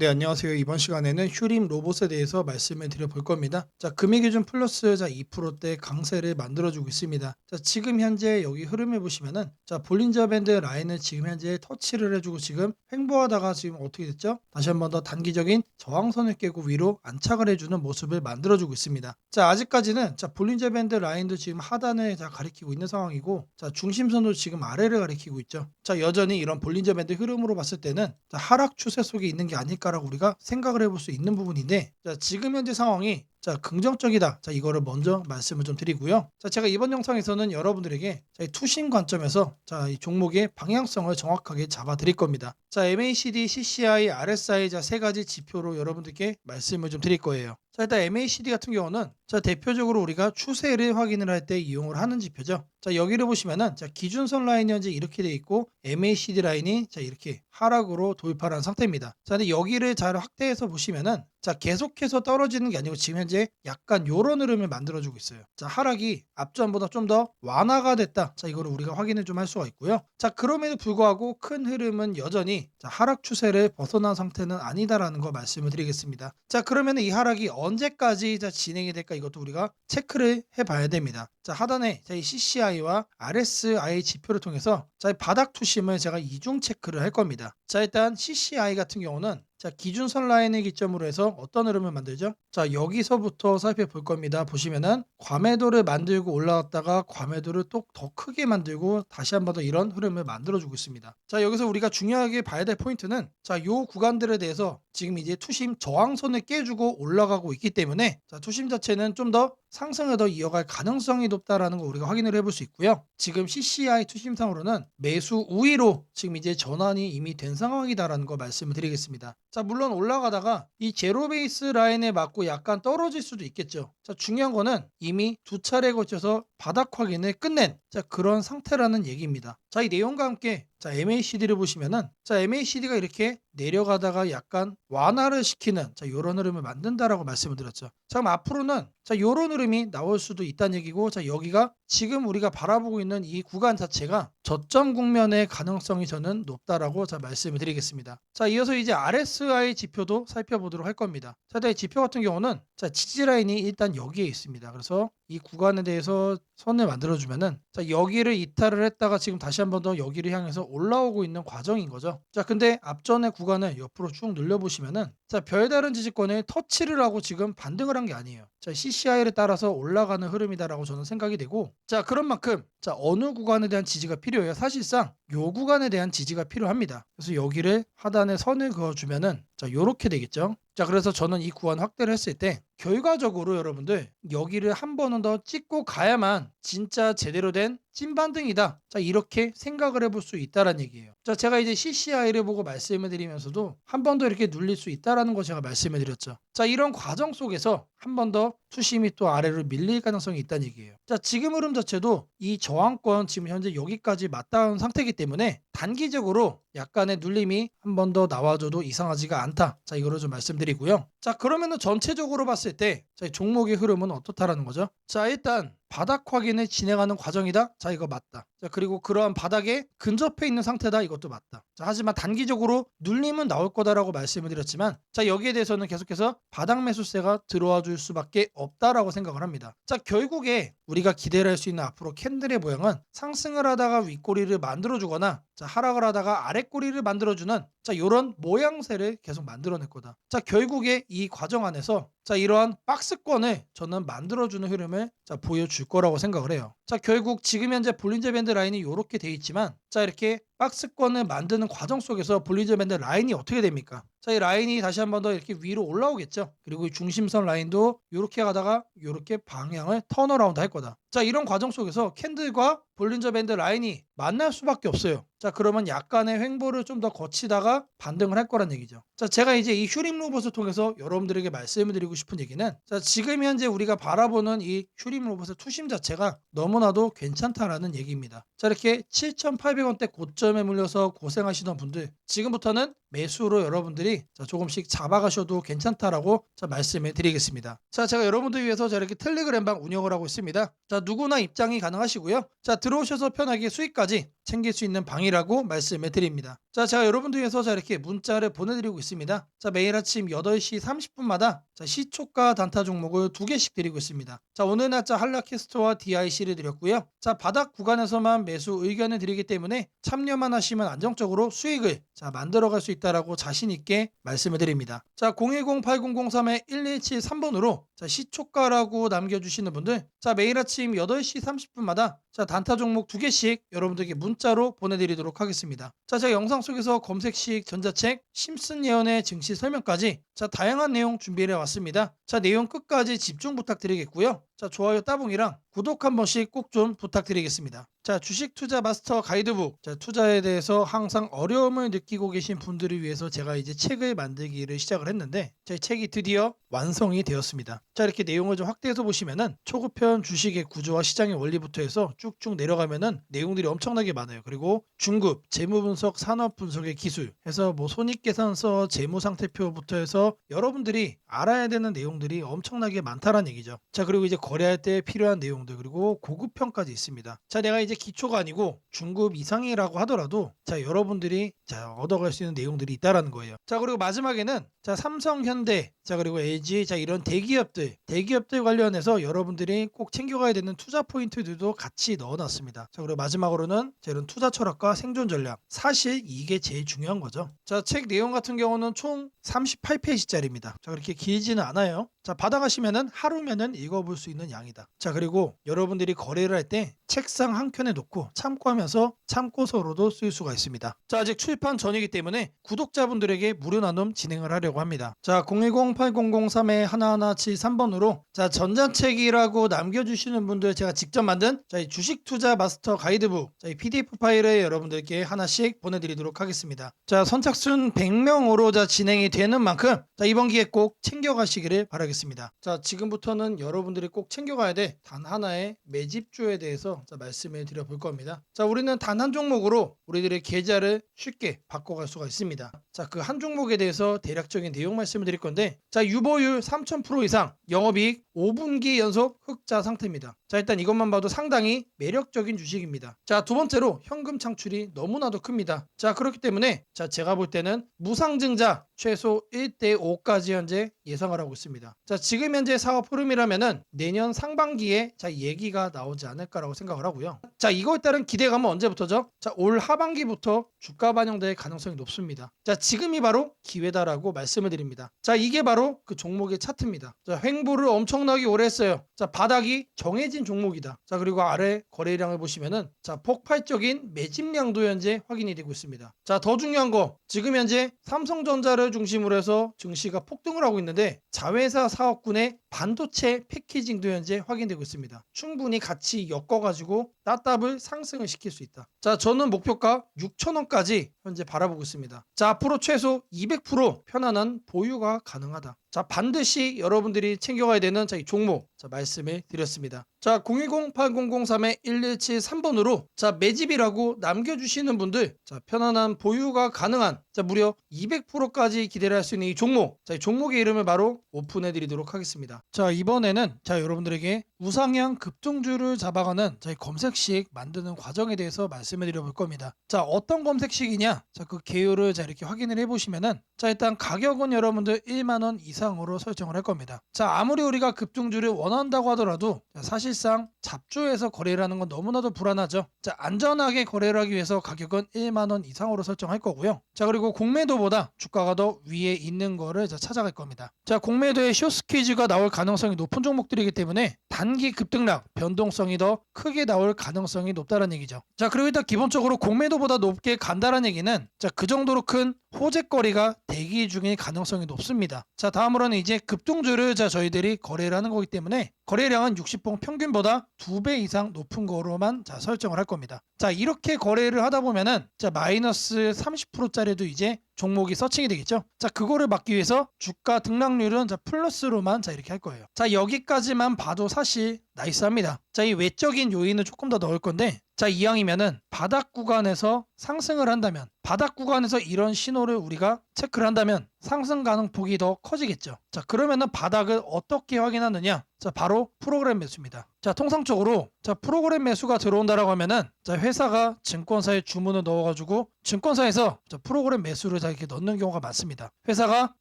네, 안녕하세요. 이번 시간에는 휴림 로봇에 대해서 말씀을 드려볼 겁니다. 자, 금액기준 플러스 2%대 강세를 만들어주고 있습니다. 자, 지금 현재 여기 흐름을 보시면은 볼린저 밴드 라인을 지금 현재 터치를 해주고 지금 횡보하다가 지금 어떻게 됐죠? 다시 한번 더 단기적인 저항선을 깨고 위로 안착을 해주는 모습을 만들어주고 있습니다. 자, 아직까지는 볼린저 밴드 라인도 지금 하단을 가리키고 있는 상황이고, 중심선도 지금 아래를 가리키고 있죠. 자, 여전히 이런 볼린저 밴드 흐름으로 봤을 때는 하락 추세 속에 있는 게 아닐까라고 우리가 생각을 해볼 수 있는 부분인데, 지금 현재 상황이 긍정적이다. 이거를 먼저 말씀을 좀 드리고요. 제가 이번 영상에서는 여러분들에게 이 투심 관점에서 이 종목의 방향성을 정확하게 잡아 드릴 겁니다. MACD, CCI, RSI 세 가지 지표로 여러분들께 말씀을 좀 드릴 거예요. 일단 MACD 같은 경우는 대표적으로 우리가 추세를 확인을 할 때 이용을 하는 지표죠. 여기를 보시면은 기준선 라인이 현재 이렇게 돼 있고 MACD 라인이 이렇게 하락으로 돌파한 상태입니다. 근데 여기를 잘 확대해서 보시면은 계속해서 떨어지는 게 아니고 지금 현재 약간 요런 흐름을 만들어주고 있어요. 하락이 앞전보다 좀 더 완화가 됐다. 이거를 우리가 확인을 좀 할 수가 있고요. 그럼에도 불구하고 큰 흐름은 여전히 하락 추세를 벗어난 상태는 아니다라는 거 말씀을 드리겠습니다. 그러면 이 하락이 언제까지 진행이 될까 이것도 우리가 체크를 해봐야 됩니다. 하단에 이 CCI와 RSI 지표를 통해서 바닥 투심을 제가 이중 체크를 할 겁니다. 일단 CCI 같은 경우는 기준선 라인을 기점으로 해서 어떤 흐름을 만들죠? 여기서부터 살펴볼 겁니다. 보시면은 과매도를 만들고 올라왔다가 과매도를 또 더 크게 만들고 다시 한번 더 이런 흐름을 만들어주고 있습니다. 여기서 우리가 중요하게 봐야 될 포인트는 요 구간들에 대해서 지금 이제 투심 저항선을 깨주고 올라가고 있기 때문에 투심 자체는 좀 더 상승을 더 이어갈 가능성이 높다라는 거 우리가 확인을 해볼 수 있고요. 지금 CCI 투심상으로는 매수 우위로 지금 이제 전환이 이미 된 상황이다라는 거 말씀을 드리겠습니다. 물론 올라가다가 이 제로 베이스 라인에 맞고 약간 떨어질 수도 있겠죠. 중요한 거는 이미 두 차례에 걸쳐서 바닥 확인을 끝낸 그런 상태라는 얘기입니다. 이 내용과 함께 MACD를 보시면은 MACD가 이렇게 내려가다가 약간 완화를 시키는 이런 흐름을 만든다라고 말씀을 드렸죠. 그럼 앞으로는 이런 흐름이 나올 수도 있다는 얘기고, 여기가 지금 우리가 바라보고 있는 이 구간 자체가 저점 국면의 가능성이 저는 높다라고 말씀을 드리겠습니다. 이어서 이제 RSI 지표도 살펴보도록 할 겁니다. 이 지표 같은 경우는 지지 라인이 일단 여기에 있습니다. 그래서 이 구간에 대해서 선을 만들어주면은 여기를 이탈을 했다가 지금 다시 한번 더 여기를 향해서 올라오고 있는 과정인 거죠. 근데 앞전의 구간을 옆으로 쭉 늘려보시면은 별다른 지지권에 터치를 하고 지금 반등을 한 게 아니에요. CCI를 따라서 올라가는 흐름이다라고 저는 생각이 되고, 그런 만큼 어느 구간에 대한 지지가 필요해요. 사실상 요 구간에 대한 지지가 필요합니다. 그래서 여기를 하단에 선을 그어주면은 요렇게 되겠죠. 그래서 저는 이 구간 확대를 했을 때 결과적으로 여러분들 여기를 한 번은 더 찍고 가야만 진짜 제대로 된 찐반등이다. 이렇게 생각을 해볼 수 있다는 얘기예요. 제가 이제 CCI를 보고 말씀을 드리면서도 한 번 더 이렇게 눌릴 수 있다는 거 제가 말씀을 드렸죠. 이런 과정 속에서 한 번 더 투심이 또 아래로 밀릴 가능성이 있다는 얘기예요. 지금 흐름 자체도 이 저항권 지금 현재 여기까지 맞닿은 상태이기 때문에 단기적으로 약간의 눌림이 한 번 더 나와줘도 이상하지가 않다. 이거를 좀 말씀드리고요. 그러면은 전체적으로 봤을 때 종목의 흐름은 어떻다라는 거죠? 일단 바닥 확인을 진행하는 과정이다. 이거 맞다. 그리고 그러한 바닥에 근접해 있는 상태다. 이것도 맞다. 하지만 단기적으로 눌림은 나올 거다라고 말씀을 드렸지만 여기에 대해서는 계속해서 바닥 매수세가 들어와 줄 수밖에 없다라고 생각을 합니다. 결국에 우리가 기대를 할 수 있는 앞으로 캔들의 모양은 상승을 하다가 윗꼬리를 만들어 주거나 하락을 하다가 아랫꼬리를 만들어 주는 이런 모양새를 계속 만들어낼 거다. 결국에 이 과정 안에서 이러한 박스권을 저는 만들어주는 흐름을 보여줄 거라고 생각을 해요. 결국 지금 현재 볼린저 밴드 라인이 이렇게 돼 있지만 이렇게 박스권을 만드는 과정 속에서 볼린저 밴드 라인이 어떻게 됩니까? 이 라인이 다시 한번 더 이렇게 위로 올라오겠죠. 그리고 이 중심선 라인도 이렇게 가다가 이렇게 방향을 턴어라운드 할 거다. 이런 과정 속에서 캔들과 볼린저 밴드 라인이 만날 수밖에 없어요. 그러면 약간의 횡보를 좀 더 거치다가 반등을 할 거란 얘기죠. 제가 이제 이 휴림 로봇을 통해서 여러분들에게 말씀을 드리고 싶은 얘기는 지금 현재 우리가 바라보는 이 휴림 로봇의 투심 자체가 너무나도 괜찮다라는 얘기입니다. 이렇게 7,800원대 고점에 물려서 고생하시던 분들 지금부터는 매수로 여러분들이 자 조금씩 잡아가셔도 괜찮다라고 자 말씀을 드리겠습니다. 자 제가 여러분들 위해서 자 이렇게 텔레그램방 운영을 하고 있습니다. 자 누구나 입장이 가능하시고요. 자 들어오셔서 편하게 수익까지 챙길 수 있는 방이라고 말씀을 드립니다. 자 제가 여러분들 위해서 자 이렇게 문자를 보내드리고 있습니다. 자 매일 아침 8시 30분마다 자 시초가 단타 종목을 2개씩 드리고 있습니다. 자 오늘 날짜 한라캐스터와 DIC를 드렸고요. 자 바닥 구간에서만 매수 의견을 드리기 때문에 참여만 하시면 안정적으로 수익을 자 만들어갈 수 있다라고 자신 있게 말씀을 드립니다. 자 010-8003-1173번으로 자 시초가라고 남겨주시는 분들 자 매일 아침 8시 30분마다 자 단타 종목 2개씩 여러분들께 문자로 보내드리도록 하겠습니다. 자 제가 영상 속에서 검색식 전자책 심슨 예언의 증시 설명까지 자 다양한 내용 준비해 왔습니다. 자 내용 끝까지 집중 부탁드리겠고요. 자 좋아요 따봉이랑 구독 한 번씩 꼭 좀 부탁드리겠습니다. 자 주식 투자 마스터 가이드북 자 투자에 대해서 항상 어려움을 느끼고 계신 분들을 위해서 제가 이제 책을 만들기를 시작을 했는데 제 책이 드디어 완성이 되었습니다. 자 이렇게 내용을 좀 확대해서 보시면은 초급편 주식의 구조와 시장의 원리부터 해서 쭉쭉 내려가면은 내용들이 엄청나게 많아요. 그리고 중급 재무 분석 산업 분석의 기술 해서 뭐 손익계산서 재무 상태표부터 해서 여러분들이 알아야 되는 내용들이 엄청나게 많다라는 얘기죠. 자 그리고 이제 거래할 때 필요한 내용들 그리고 고급편까지 있습니다. 자 내가 이제 기초가 아니고 중급 이상이라고 하더라도 자 여러분들이 자 얻어갈 수 있는 내용들이 있다라는 거예요. 자 그리고 마지막에는 자 삼성 현대 자 그리고 LG 자 이런 대기업들 관련해서 여러분들이 꼭 챙겨가야 되는 투자 포인트들도 같이 넣어놨습니다. 자 그리고 마지막으로는 자 이런 투자 철학과 생존 전략 사실 이게 제일 중요한 거죠. 자 책 내용 같은 경우는 총 38페이지짜리입니다. 자 그렇게 길지는 않아요. 자 받아가시면은 하루면은 읽어볼 수 있는 양이다. 자 그리고 여러분들이 거래를 할 때 책상 한 켠에 놓고 참고하면서 참고서로도 쓸 수가 있습니다. 자 아직 출판 전이기 때문에 구독자분들에게 무료 나눔 진행을 하려고 합니다. 자 010-8003-1173번으로 자 전자책이라고 남겨주시는 분들 제가 직접 만든 자 이 주식 투자 마스터 가이드북 자 이 PDF 파일을 여러분들께 하나씩 보내드리도록 하겠습니다. 자 선착순 100명으로 자 진행이 되는 만큼 자 이번 기회 꼭 챙겨가시기를 바라겠습니다. 자 지금부터는 여러분들이 꼭 챙겨가야 돼 단 하나의 매집주에 대해서 자 말씀을 드려볼 겁니다. 자 우리는 단 한 종목으로 우리들의 계좌를 쉽게 바꿔갈 수가 있습니다. 자 그 한 종목에 대해서 대략적인 내용 말씀을 드릴 건데 자 유보율 3000% 이상 영업이익 5분기 연속 흑자 상태입니다. 자 일단 이것만 봐도 상당히 매력적인 주식입니다. 자 두 번째로 현금 창출이 너무나도 큽니다. 자 그렇기 때문에 자 제가 볼 때는 무상증자 최소 1대5까지 현재 예상을 하고 있습니다. 자 지금 현재 사업 흐름이라면은 내년 상반기에 자 얘기가 나오지 않을까라고 생각을 하고요. 자 이거에 따른 기대감은 언제부터죠? 자 올 하반기부터 주가 반영될 가능성이 높습니다. 자 지금이 바로 기회다라고 말씀을 드립니다. 자 이게 바로 그 종목의 차트입니다. 자 횡보를 엄청나게 오래 했어요. 자 바닥이 정해진 종목이다. 자 그리고 아래 거래량을 보시면은 자 폭발적인 매집량도 현재 확인이 되고 있습니다. 자 더 중요한 거 지금 현재 삼성전자를 중심으로 해서 증시가 폭등을 하고 있는데 자회사 사업군의 반도체 패키징도 현재 확인되고 있습니다. 충분히 같이 엮어가지고 따답을 상승을 시킬 수 있다. 자 저는 목표가 6,000원까지 현재 바라보고 있습니다. 자 앞으로 최소 200% 편안한 보유가 가능하다. 자 반드시 여러분들이 챙겨가야 되는 자 이 종목 자 말씀을 드렸습니다. 자 010-8003-1173번으로 자 매집이라고 남겨주시는 분들 자 편안한 보유가 가능한 자 무려 200%까지 기대를 할 수 있는 이 종목 자 이 종목의 이름을 바로 오픈해 드리도록 하겠습니다. 자 이번에는 자 여러분들에게 우상향 급등주를 잡아가는 자 이 검색식 만드는 과정에 대해서 말씀을 드려볼 겁니다. 자 어떤 검색식이냐 자 그 개요를 자 이렇게 확인을 해보시면은 자 일단 가격은 여러분들 1만원 이상으로 설정을 할 겁니다. 자 아무리 우리가 급등주를 원한다고 하더라도 자, 사실상 잡주에서 거래를 하는 건 너무나도 불안하죠. 자 안전하게 거래를 하기 위해서 가격은 1만원 이상으로 설정할 거고요. 자 그리고 공매도보다 주가가 더 위에 있는 거를 자, 찾아갈 겁니다. 자 공매도에 숏스퀴즈가 나올 가능성이 높은 종목들이기 때문에 단기 급등락 변동성이 더 크게 나올 가능성이 높다는 얘기죠. 자 그리고 일단 기본적으로 공매도보다 높게 간다는 얘기는 자 그 정도로 큰 호재거리가 대기 중일 가능성이 높습니다. 자 다음으로는 이제 급등주를 자 저희들이 거래를 하는 거기 때문에 거래량은 60봉 평균보다 2배 이상 높은 거로만 설정을 할 겁니다. 자, 이렇게 거래를 하다 보면은 마이너스 30%짜리도 이제 종목이 서칭이 되겠죠. 자, 그거를 막기 위해서 주가 등락률은 플러스로만 이렇게 할 거예요. 자, 여기까지만 봐도 사실 나이스합니다. 자, 이 외적인 요인을 조금 더 넣을 건데, 자, 이왕이면은 바닥 구간에서 상승을 한다면, 바닥 구간에서 이런 신호를 우리가 체크를 한다면 상승 가능폭이 더 커지겠죠. 자, 그러면은 바닥을 어떻게 확인하느냐? 자, 바로 프로그램 매수입니다. 자, 통상적으로 프로그램 매수가 들어온다라고 하면은 회사가 증권사에 주문을 넣어가지고 증권사에서 프로그램 매수를 이렇게 넣는 경우가 많습니다. 회사가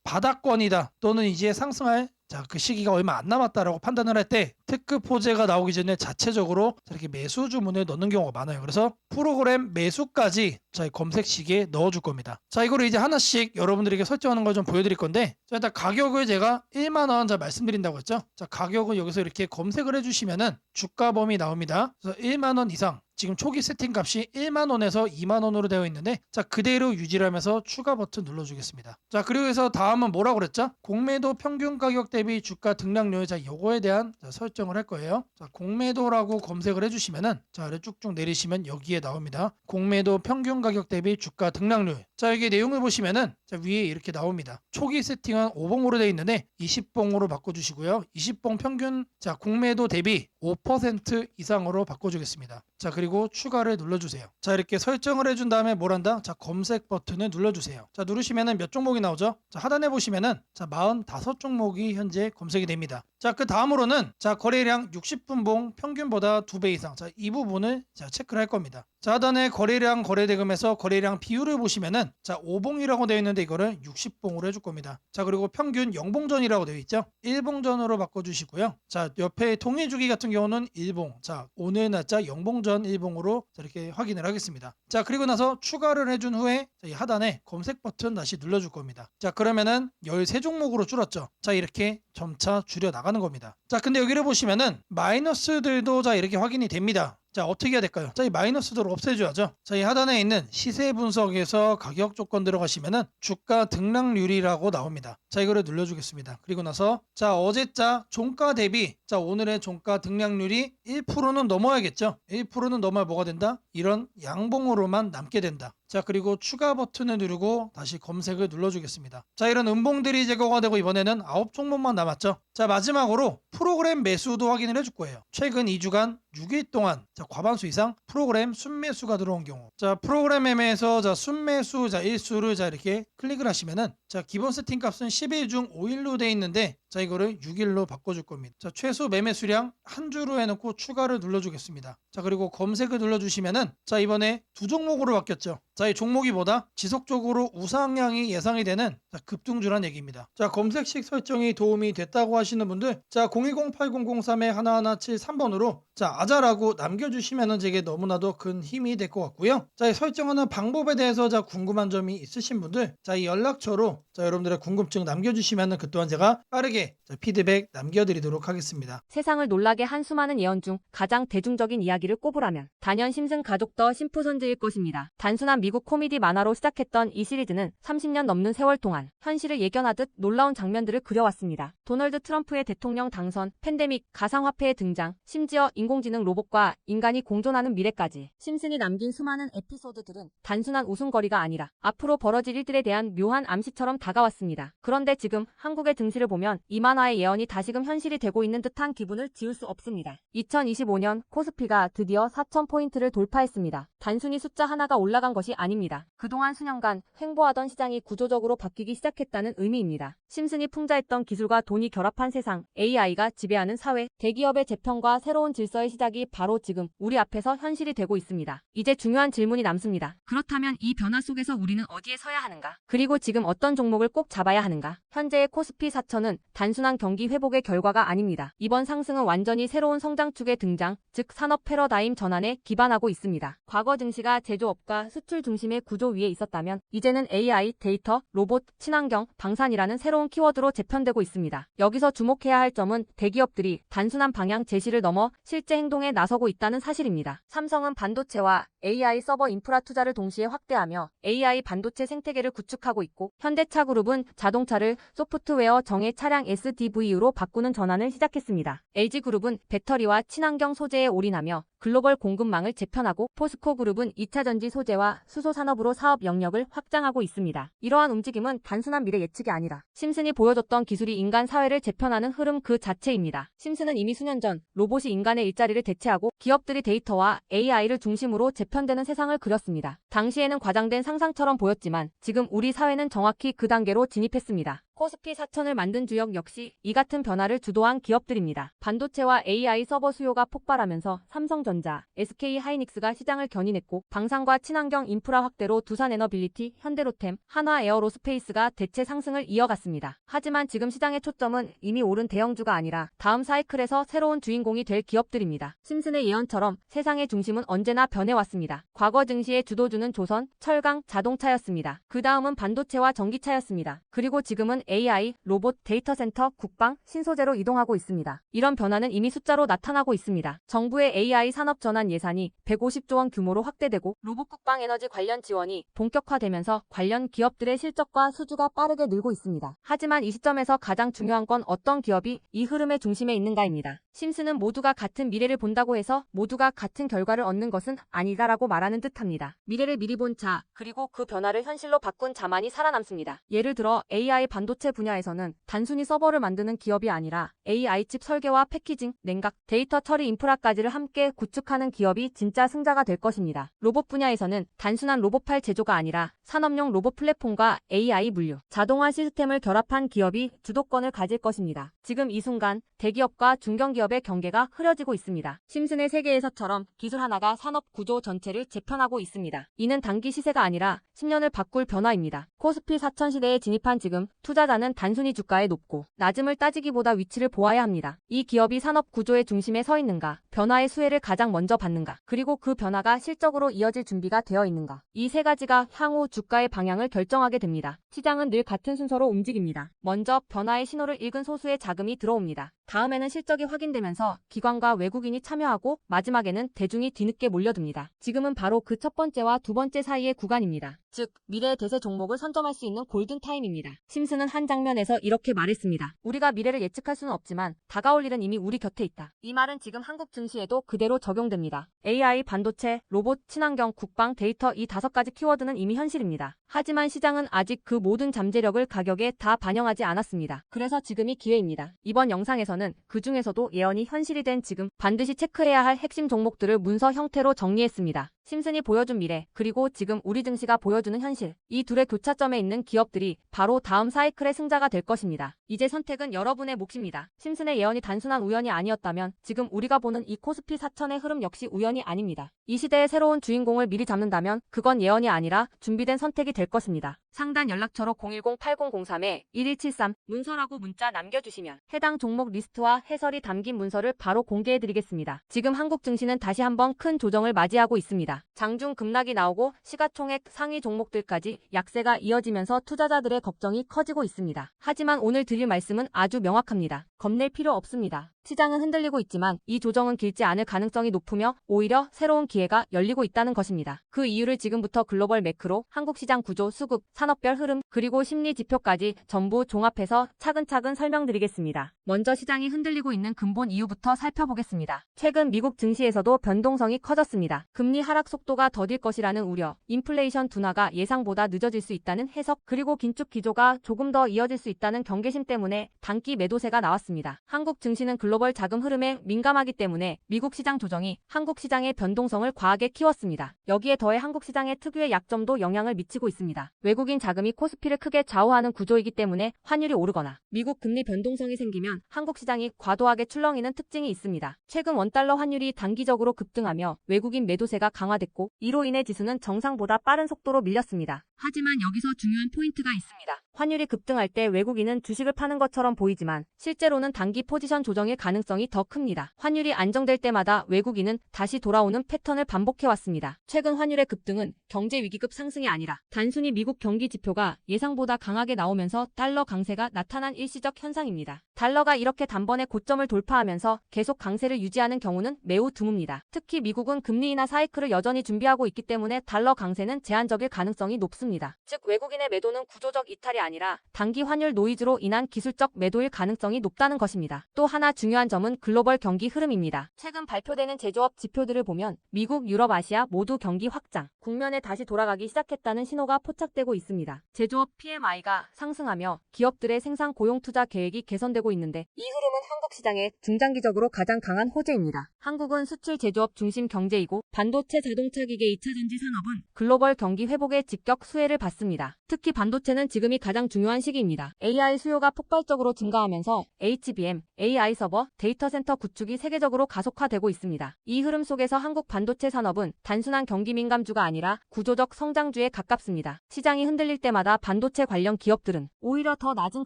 바닥권이다 또는 이제 상승할 그 시기가 얼마 안 남았다라고 판단을 할 때 특급 호재가 나오기 전에 자체적으로 이렇게 매수 주문을 넣는 경우가 많아요. 그래서 프로그램 매수까지 검색식에 넣어줄 겁니다. 자, 이거를 이제 하나씩 여러분들에게 설정하는 걸 좀 보여드릴 건데, 자, 일단 가격을 제가 1만 원 말씀드린다고 했죠. 자, 가격을 여기서 이렇게 검색을 해주시면은 주가 범위 나옵니다. 그래서 1만 원 이상. 지금 초기 세팅 값이 1만 원에서 2만 원으로 되어 있는데, 자, 그대로 유지를 하면서 추가 버튼 눌러주겠습니다. 자, 그리고 해서 다음은 뭐라고 그랬죠? 공매도 평균 가격 대비 주가 등락률. 자, 요거에 대한 설정을 할 거예요. 자, 공매도라고 검색을 해주시면은, 자, 아래 쭉쭉 내리시면 여기에 나옵니다. 공매도 평균 가격 대비 주가 등락률. 자, 여기 내용을 보시면은, 자, 위에 이렇게 나옵니다. 초기 세팅은 5봉으로 되어 있는데 20봉으로 바꿔주시고요. 20봉 평균, 자, 공매도 대비 5% 이상으로 바꿔주겠습니다. 자, 그리고 추가를 눌러주세요. 자, 이렇게 설정을 해준 다음에 뭘 한다? 자, 검색 버튼을 눌러주세요. 자, 누르시면은 몇 종목이 나오죠? 자, 하단에 보시면은 45종목이 현재 검색이 됩니다. 자, 그 다음으로는 거래량 60분봉 평균보다 2배 이상. 자, 이 부분을 체크를 할 겁니다. 자, 하단에 거래량 거래대금에서 거래량 비율을 보시면은 5봉이라고 되어 있는데 이거를 60봉으로 해줄 겁니다. 자, 그리고 평균 0봉전이라고 되어 있죠. 1봉전으로 바꿔주시고요. 자, 옆에 통일주기 같은 경우는 1봉. 자, 오늘 날짜 0봉전 1봉으로 이렇게 확인을 하겠습니다. 자, 그리고 나서 추가를 해준 후에 이 하단에 검색 버튼 다시 눌러줄 겁니다. 자, 그러면은 13종목으로 줄었죠. 자, 이렇게 점차 줄여 나가는 겁니다. 자, 근데 여기를 보시면은 마이너스들도 이렇게 확인이 됩니다. 자, 어떻게 해야 될까요? 자, 이 마이너스들을 없애줘야죠. 자, 이 하단에 있는 시세 분석에서 가격 조건 들어가시면은 주가 등락률이라고 나옵니다. 자, 이거를 눌러주겠습니다. 그리고 나서 어제자 종가 대비 오늘의 종가 등락률이 1%는 넘어야겠죠. 1%는 넘어야 뭐가 된다? 이런 양봉으로만 남게 된다. 자, 그리고 추가 버튼을 누르고 다시 검색을 눌러주겠습니다. 자, 이런 음봉들이 제거가 되고 이번에는 9종목만 남았죠. 자, 마지막으로 프로그램 매수도 확인을 해줄 거예요. 최근 2주간 6일 동안 과반수 이상 프로그램 순매수가 들어온 경우, 자, 프로그램 매매에서 순매수 일수를 이렇게 클릭을 하시면은 기본 세팅 값은 10일 중 5일로 되어 있는데, 자, 이거를 6일로 바꿔줄 겁니다. 자, 최소 매매 수량 한 주로 해놓고 추가를 눌러주겠습니다. 자, 그리고 검색을 눌러주시면은 이번에 2종목으로 바뀌었죠. 자, 이 종목이 보다 지속적으로 우상향이 예상이 되는 급등주란 얘기입니다. 자, 검색식 설정이 도움이 됐다고 하시는 분들, 자, 010-8003-1173번으로 아자라고 남겨주시면은 제게 너무나도 큰 힘이 될 것 같고요. 자, 이 설정하는 방법에 대해서 궁금한 점이 있으신 분들, 이 연락처로 여러분들의 궁금증 남겨주시면은 그 또한 제가 빠르게 피드백 남겨드리도록 하겠습니다. 세상을 놀라게 한 수많은 예언 중 가장 대중적인 이야기를 꼽으라면 단연 심슨 가족 더 심프손즈일 것입니다. 단순한 미국 코미디 만화로 시작했던 이 시리즈는 30년 넘는 세월 동안 현실을 예견하듯 놀라운 장면들을 그려왔습니다. 도널드 트럼프의 대통령 당선, 팬데믹, 가상화폐의 등장, 심지어 인공지능 로봇과 인간이 공존하는 미래까지 심슨이 남긴 수많은 에피소드들은 단순한 웃음거리가 아니라 앞으로 벌어질 일들에 대한 묘한 암시처럼 다가왔습니다. 그런데 지금 한국의 등실을 보면 이 만화의 예언이 다시금 현실이 되고 있는 듯한 기분을 지울 수 없습니다. 2025년 코스피가 드디어 4,000포인트를 돌파했습니다. 단순히 숫자 하나가 올라간 것이 아닙니다. 그동안 수년간 횡보하던 시장이 구조적으로 바뀌기 시작했다는 의미입니다. 심슨이 풍자했던 기술과 돈이 결합한 세상, AI가 지배하는 사회, 대기업의 재편과 새로운 질서의 시작이 바로 지금 우리 앞에서 현실이 되고 있습니다. 이제 중요한 질문이 남습니다. 그렇다면 이 변화 속에서 우리는 어디에 서야 하는가? 그리고 지금 어떤 종목을 꼭 잡아야 하는가? 현재의 코스피 4천은 단순한 경기 회복의 결과가 아닙니다. 이번 상승은 완전히 새로운 성장축의 등장, 즉 산업 패러다임 전환에 기반하고 있습니다. 과거 증시가 제조업과 수출 중심의 구조 위에 있었다면 이제는 AI, 데이터, 로봇, 친환경, 방산이라는 새로운 키워드로 재편되고 있습니다. 여기서 주목해야 할 점은 대기업들이 단순한 방향 제시를 넘어 실제 행동에 나서고 있다는 사실입니다. 삼성은 반도체와 AI 서버 인프라 투자를 동시에 확대하며 AI 반도체 생태계를 구축하고 있고, 현대 현대차 그룹은 자동차를 소프트웨어 정예 차량 SDV로 바꾸는 전환을 시작했습니다. LG그룹은 배터리와 친환경 소재에 올인하며 글로벌 공급망을 재편하고 포스코그룹은 2차 전지 소재와 수소 산업으로 사업 영역을 확장하고 있습니다. 이러한 움직임은 단순한 미래 예측이 아니라 심슨이 보여줬던 기술이 인간 사회를 재편하는 흐름 그 자체입니다. 심슨은 이미 수년 전 로봇이 인간의 일자리를 대체하고 기업들이 데이터와 AI를 중심으로 재편되는 세상을 그렸습니다. 당시에는 과장된 상상처럼 보였지만 지금 우리 사회는 정확히 그 단계로 진입했습니다. 코스피 4000을 만든 주역 역시 이 같은 변화를 주도한 기업들입니다. 반도체와 AI 서버 수요가 폭발하면서 삼성전자, SK하이닉스가 시장을 견인했고 방산과 친환경 인프라 확대로 두산에너빌리티, 현대로템, 한화에어로스페이스가 대체 상승을 이어갔습니다. 하지만 지금 시장의 초점은 이미 오른 대형주가 아니라 다음 사이클에서 새로운 주인공이 될 기업들입니다. 심슨의 예언처럼 세상의 중심은 언제나 변해왔습니다. 과거 증시의 주도주는 조선, 철강, 자동차였습니다. 그 다음은 반도체와 전기차였습니다. 그리고 지금은 AI, 로봇, 데이터 센터, 국방, 신소재로 이동하고 있습니다. 이런 변화는 이미 숫자로 나타나고 있습니다. 정부의 AI 산업 전환 예산이 150조 원 규모로 확대되고 로봇 국방 에너지 관련 지원이 본격화되면서 관련 기업들의 실적과 수주가 빠르게 늘고 있습니다. 하지만 이 시점에서 가장 중요한 건 어떤 기업이 이 흐름의 중심에 있는가입니다. 심슨은 모두가 같은 미래를 본다고 해서 모두가 같은 결과를 얻는 것은 아니다라고 말하는 듯합니다. 미래를 미리 본 자, 그리고 그 변화를 현실로 바꾼 자만이 살아남습니다. 예를 들어 AI 반도체 분야에서는 단순히 서버를 만드는 기업이 아니라 AI 칩 설계와 패키징, 냉각, 데이터 처리 인프라까지를 함께 구축하는 기업이 진짜 승자가 될 것입니다. 로봇 분야에서는 단순한 로봇팔 제조가 아니라 산업용 로봇 플랫폼과 AI 물류, 자동화 시스템을 결합한 기업이 주도권을 가질 것입니다. 지금 이 순간 대기업과 중견기업의 경계가 흐려지고 있습니다. 심슨의 세계에서처럼 기술 하나가 산업 구조 전체를 재편하고 있습니다. 이는 단기 시세가 아니라 10년을 바꿀 변화입니다. 코스피 4000 시대에 진입한 지금 투자자는 단순히 주가의 높고 낮음을 따지기보다 위치를 보아야 합니다. 이 기업이 산업 구조의 중심에 서 있는가, 변화의 수혜를 가장 먼저 받는가, 그리고 그 변화가 실적으로 이어질 준비가 되어 있는가. 이 세 가지가 향후 주가의 방향을 결정하게 됩니다. 시장은 늘 같은 순서로 움직입니다. 먼저 변화의 신호를 읽은 소수의 자금이 들어옵니다. 다음에는 실적이 확인되면서 기관과 외국인이 참여하고 마지막에는 대중이 뒤늦게 몰려듭니다. 지금은 바로 그 첫 번째와 두 번째 사이의 구간입니다. 즉, 미래의 대세 종목을 선점할 수 있는 골든타임입니다. 심슨은 한 장면에서 이렇게 말했습니다. 우리가 미래를 예측할 수는 없지만 다가올 일은 이미 우리 곁에 있다. 이 말은 지금 한국 증시에도 그대로 적용됩니다. AI, 반도체, 로봇, 친환경, 국방, 데이터 이 5가지 키워드는 이미 현실입니다. 하지만 시장은 아직 그 모든 잠재력을 가격에 다 반영하지 않았습니다. 그래서 지금이 기회입니다. 이번 영상에서는 그 중에서도 예언이 현실이 된 지금 반드시 체크해야 할 핵심 종목들을 문서 형태로 정리했습니다. 심슨이 보여준 미래, 그리고 지금 우리 증시가 보여주는 현실, 이 둘의 교차점에 있는 기업들이 바로 다음 사이클의 승자가 될 것입니다. 이제 선택은 여러분의 몫입니다. 심슨의 예언이 단순한 우연이 아니었다면 지금 우리가 보는 이 코스피 4000의 흐름 역시 우연이 아닙니다. 이 시대의 새로운 주인공을 미리 잡는다면 그건 예언이 아니라 준비된 선택이 될 것입니다. 상단 연락처로 010-8003-1173 문서라고 문자 남겨주시면 해당 종목 리스트와 해설이 담긴 문서를 바로 공개해드리겠습니다. 지금 한국 증시는 다시 한번 큰 조정을 맞이하고 있습니다. 장중 급락이 나오고 시가총액 상위 종목들까지 약세가 이어지면서 투자자들의 걱정이 커지고 있습니다. 하지만 오늘 드릴 말씀은 아주 명확합니다. 겁낼 필요 없습니다. 시장은 흔들리고 있지만 이 조정은 길지 않을 가능성이 높으며 오히려 새로운 기회가 열리고 있다는 것입니다. 그 이유를 지금부터 글로벌 매크로, 한국 시장 구조, 수급, 산업별 흐름, 그리고 심리 지표까지 전부 종합해서 차근차근 설명드리겠습니다. 먼저 시장이 흔들리고 있는 근본 이유부터 살펴보겠습니다. 최근 미국 증시에서도 변동성이 커졌습니다. 금리 하락 속도가 더딜 것이라는 우려, 인플레이션 둔화가 예상보다 늦어질 수 있다는 해석, 그리고 긴축 기조가 조금 더 이어질 수 있다는 경계심 때문에 단기 매도세가 나왔습니다. 한국 증시는 글로벌 자금 흐름에 민감하기 때문에 미국 시장 조정이 한국 시장의 변동성을 과하게 키웠습니다. 여기에 더해 한국 시장의 특유의 약점도 영향을 미치고 있습니다. 외국인 자금이 코스피를 크게 좌우하는 구조이기 때문에 환율이 오르거나 미국 금리 변동성이 생기면 한국 시장이 과도하게 출렁이는 특징이 있습니다. 최근 원달러 환율이 단기적으로 급등하며 외국인 매도세가 강화됐고 이로 인해 지수는 정상보다 빠른 속도로 밀렸습니다. 하지만 여기서 중요한 포인트가 있습니다. 환율이 급등할 때 외국인은 주식을 파는 것처럼 보이지만 실제로는 단기 포지션 조정일 가능성이 더 큽니다. 환율이 안정될 때마다 외국인은 다시 돌아오는 패턴을 반복해왔습니다. 최근 환율의 급등은 경제 위기급 상승이 아니라 단순히 미국 경기 지표가 예상보다 강하게 나오면서 달러 강세가 나타난 일시적 현상입니다. 달러가 이렇게 단번에 고점을 돌파하면서 계속 강세를 유지하는 경우는 매우 드뭅니다. 특히 미국은 금리 인하 사이클을 여전히 준비하고 있기 때문에 달러 강세는 제한적일 가능성이 높습니다. 즉 외국인의 매도는 구조적 이탈이 아니라 단기 환율 노이즈로 인한 기술적 매도일 가능성이 높다는 것입니다. 또 하나 중요한 점은 글로벌 경기 흐름입니다. 최근 발표되는 제조업 지표들을 보면 미국, 유럽, 아시아 모두 경기 확장, 국면에 다시 돌아가기 시작했다는 신호가 포착되고 있습니다. 제조업 PMI가 상승하며 기업들의 생산 고용 투자 계획이 개선되고 있는데 이 흐름은 한국 시장에 중장기적으로 가장 강한 호재입니다. 한국은 수출 제조업 중심 경제이고 반도체, 자동차 기계, 2차전지 산업은 글로벌 경기 회복에 직격 수혜를 받습니다. 특히 반도체는 지금이 가장 중요한 시기입니다. AI 수요가 폭발적으로 증가하면서 HBM, AI 서버, 데이터 센터 구축이 세계적으로 가속화되고 있습니다. 이 흐름 속에서 한국 반도체 산업은 단순한 경기 민감주가 아니라 구조적 성장주에 가깝습니다. 시장이 흔들릴 때마다 반도체 관련 기업들은 오히려 더 낮은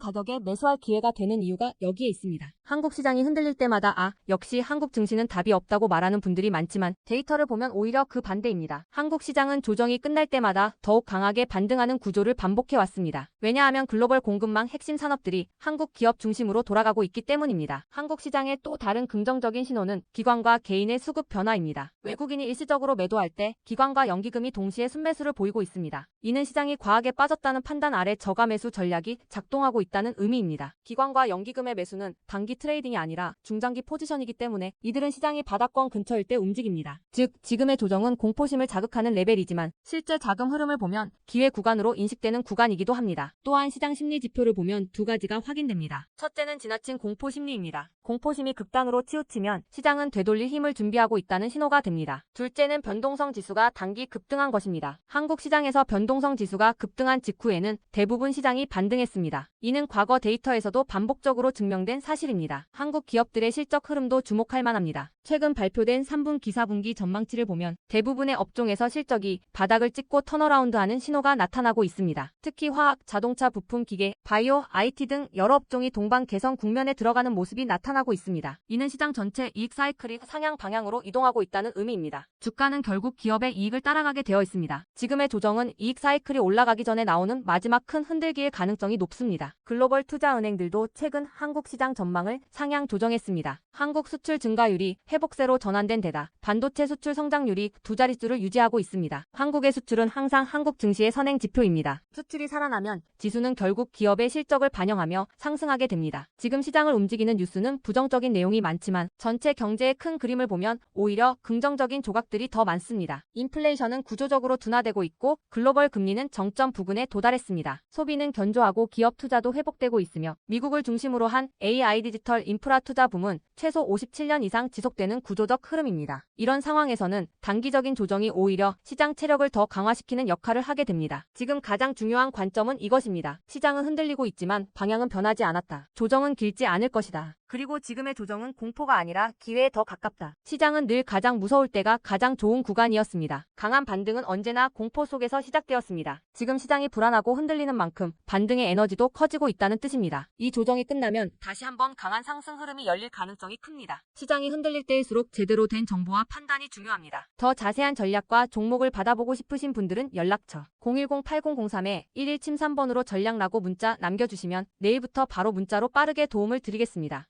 가격에 매수할 기회가 되는 이유가 여기에 있습니다. 한국 시장이 흔들릴 때마다 역시 한국 증시는 답이 없다고 말하는 분들이 많지만 데이터를 보면 오히려 그 반대입니다. 한국 시장은 조정이 끝날 때마다 더욱 강하게 반등하는 구조를 반복해왔습니다. 왜냐하면 글로벌 공급망 핵심 산업들이 한국 기업 중심으로 돌아가고 있기 때문입니다. 한국 시장의 또 다른 긍정적인 신호는 기관과 개인의 수급 변화입니다. 외국인이 일시적으로 매도할 때 기관과 연기금이 동시에 순매수를 보이고 있습니다. 이는 시장이 과하게 빠졌다는 판단 아래 저가 매수 전략이 작동하고 있다는 의미입니다. 기관과 연기금의 매수는 단기 트레이딩이 아니라 중장기 포지션이기 때문에 이들은 시장이 바닥권 근처일 때 움직입니다. 즉 지금의 조정은 공포심을 자극하는 레벨이지만 실제 자금 흐름을 보면 기회 구간으로 인식되는 구간이기도 합니다. 또한 시장 심리 지표를 보면 두 가지가 확인됩니다. 첫째는 지나친 공포 심리입니다. 공포심이 극단으로 치우치면 시장은 되돌릴 힘을 준비하고 있다는 신호가 됩니다. 둘째는 변동성 지수가 단기 급등한 것입니다. 한국 시장에서 변동성 지수가 급등한 직후에는 대부분 시장이 반등했습니다. 이는 과거 데이터에서도 반복적으로 증명된 사실입니다. 한국 기업들의 실적 흐름도 주목할 만합니다. 최근 발표된 3분기 4분기 전망치를 보면 대부분의 업종에서 실적이 바닥을 찍고 턴어라운드하는 신호가 나타나고 있습니다. 특히 화학, 자동차, 부품, 기계, 바이오, IT 등 여러 업종이 동반 개선 국면에 들어가는 모습이 나타나고 있습니다. 이는 시장 전체 이익 사이클이 상향 방향으로 이동하고 있다는 의미입니다. 주가는 결국 기업의 이익을 따라가게 되어 있습니다. 지금의 조정은 이익 사이클이 올라가기 전에 나오는 마지막 큰 흔들기일 가능성이 높습니다. 글로벌 투자은행들도 최근 한국 시장 전망을 상향 조정했습니다. 한국 수출 증가율이 회복세로 전환된 데다 반도체 수출 성장률이 두 자릿수를 유지하고 있습니다. 한국의 수출은 항상 한국 증시의 선행 지표입니다. 수출이 살아나면 지수는 결국 기업의 실적을 반영하며 상승하게 됩니다. 지금 시장을 움직이는 뉴스는 부정적인 내용이 많지만 전체 경제의 큰 그림을 보면 오히려 긍정적인 조각들이 더 많습니다. 인플레이션은 구조적으로 둔화되고 있고 글로벌 금리는 정점 부근에 도달했습니다. 소비는 견조하고 기업 투자도 회복되고 있으며 미국을 중심으로 한 AI 디지털 인프라 투자 붐은 최소 57년 이상 지속되는 구조적 흐름입니다. 이런 상황에서는 단기적인 조정이 오히려 시장 체력을 더 강화시키는 역할을 하게 됩니다. 지금 가장 중요한 관점은 이것입니다. 시장은 흔들리고 있지만 방향은 변하지 않았다. 조정은 길지 않을 것이다. 그리고 지금의 조정은 공포가 아니라 기회에 더 가깝다. 시장은 늘 가장 무서울 때가 가장 좋은 구간이었습니다. 강한 반등은 언제나 공포 속에서 시작되었습니다. 지금 시장이 불안하고 흔들리는 만큼 반등의 에너지도 커지고 있다는 뜻입니다. 이 조정이 끝나면 다시 한번 강한 상승 흐름이 열릴 가능성이 큽니다. 시장이 흔들릴 때일수록 제대로 된 정보와 판단이 중요합니다. 더 자세한 전략과 종목을 받아보고 싶으신 분들은 연락처 010-8003-1173번으로 전략 라고 문자 남겨주시면 내일부터 바로 문자로 빠르게 도움을 드리겠습니다.